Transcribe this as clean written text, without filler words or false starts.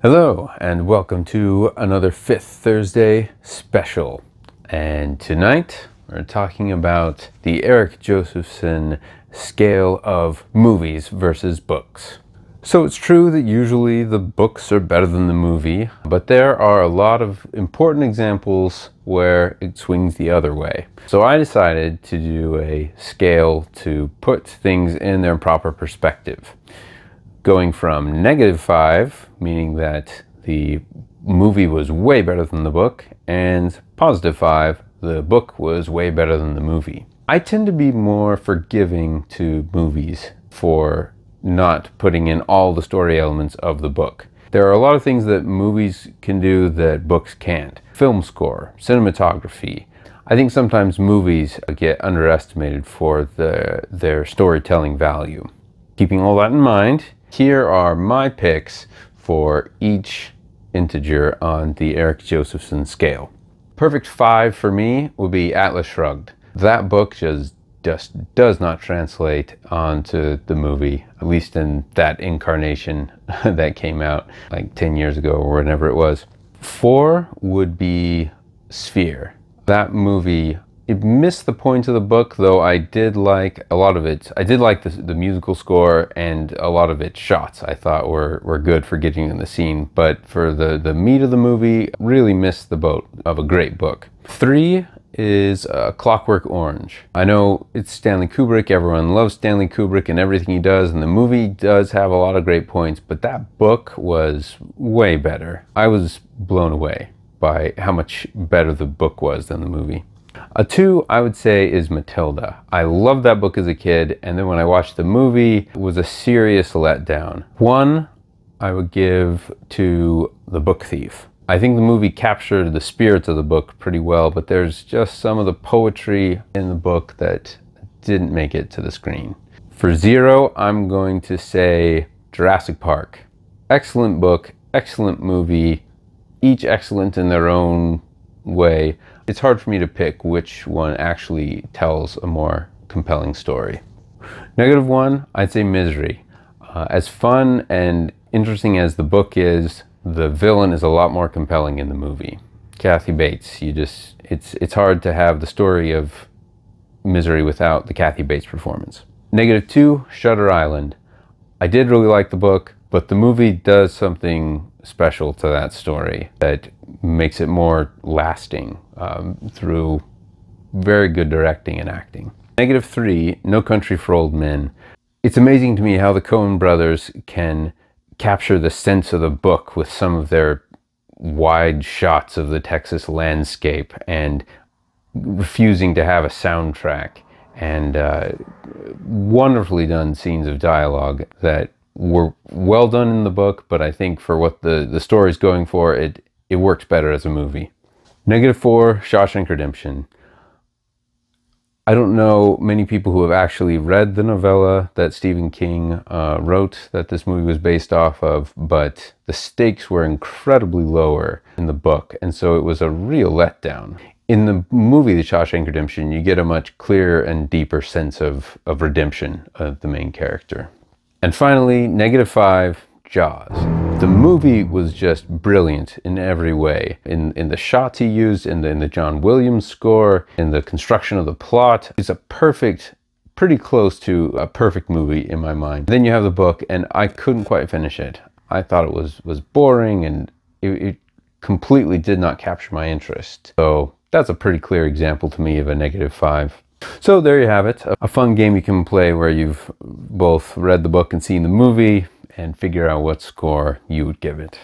Hello and welcome to another Fifth Thursday special. And tonight we're talking about the Eric Josephson scale of movies versus books. So it's true that usually the books are better than the movie, but there are a lot of important examples where it swings the other way. So I decided to do a scale to put things in their proper perspective. Going from -5, meaning that the movie was way better than the book, and +5, the book was way better than the movie. I tend to be more forgiving to movies for not putting in all the story elements of the book. There are a lot of things that movies can do that books can't. Film score, cinematography. I think sometimes movies get underestimated for their storytelling value. Keeping all that in mind, here are my picks for each integer on the Eric Josephson scale. Perfect 5 for me would be Atlas Shrugged. That book just does not translate onto the movie, at least in that incarnation that came out like 10 years ago or whenever it was. 4 would be Sphere. That movie, it missed the point of the book, though I did like a lot of it. I did like the musical score, and a lot of its shots I thought were good for getting in the scene. But for the meat of the movie, really missed the boat of a great book. 3 is Clockwork Orange. I know it's Stanley Kubrick. Everyone loves Stanley Kubrick and everything he does, and the movie does have a lot of great points, but that book was way better. I was blown away by how much better the book was than the movie. A 2, I would say, is Matilda. I loved that book as a kid, and then when I watched the movie, it was a serious letdown. 1, I would give to The Book Thief. I think the movie captured the spirit of the book pretty well, but there's just some of the poetry in the book that didn't make it to the screen. For 0, I'm going to say Jurassic Park. Excellent book, excellent movie, each excellent in their own way. It's hard for me to pick which one actually tells a more compelling story. -1, I'd say Misery. As fun and interesting as the book is, the villain is a lot more compelling in the movie. Kathy Bates, it's hard to have the story of Misery without the Kathy Bates performance. -2, Shutter Island. I did really like the book, but the movie does something special to that story that makes it more lasting through very good directing and acting. -3, No Country for Old Men. It's amazing to me how the Coen brothers can capture the sense of the book with some of their wide shots of the Texas landscape and refusing to have a soundtrack, and wonderfully done scenes of dialogue that were well done in the book, but I think for what the story's going for, it works better as a movie. -4, Shawshank Redemption. I don't know many people who have actually read the novella that Stephen King wrote that this movie was based off of, but the stakes were incredibly lower in the book, and so it was a real letdown. In the movie The Shawshank Redemption, you get a much clearer and deeper sense of redemption of the main character. And finally, -5, Jaws. The movie was just brilliant in every way. In the shots he used, in the John Williams score, in the construction of the plot. It's a perfect, pretty close to a perfect movie in my mind. Then you have the book, and I couldn't quite finish it. I thought it was boring, and it completely did not capture my interest. So that's a pretty clear example to me of a -5. So there you have it, a fun game you can play where you've both read the book and seen the movie and figure out what score you would give it.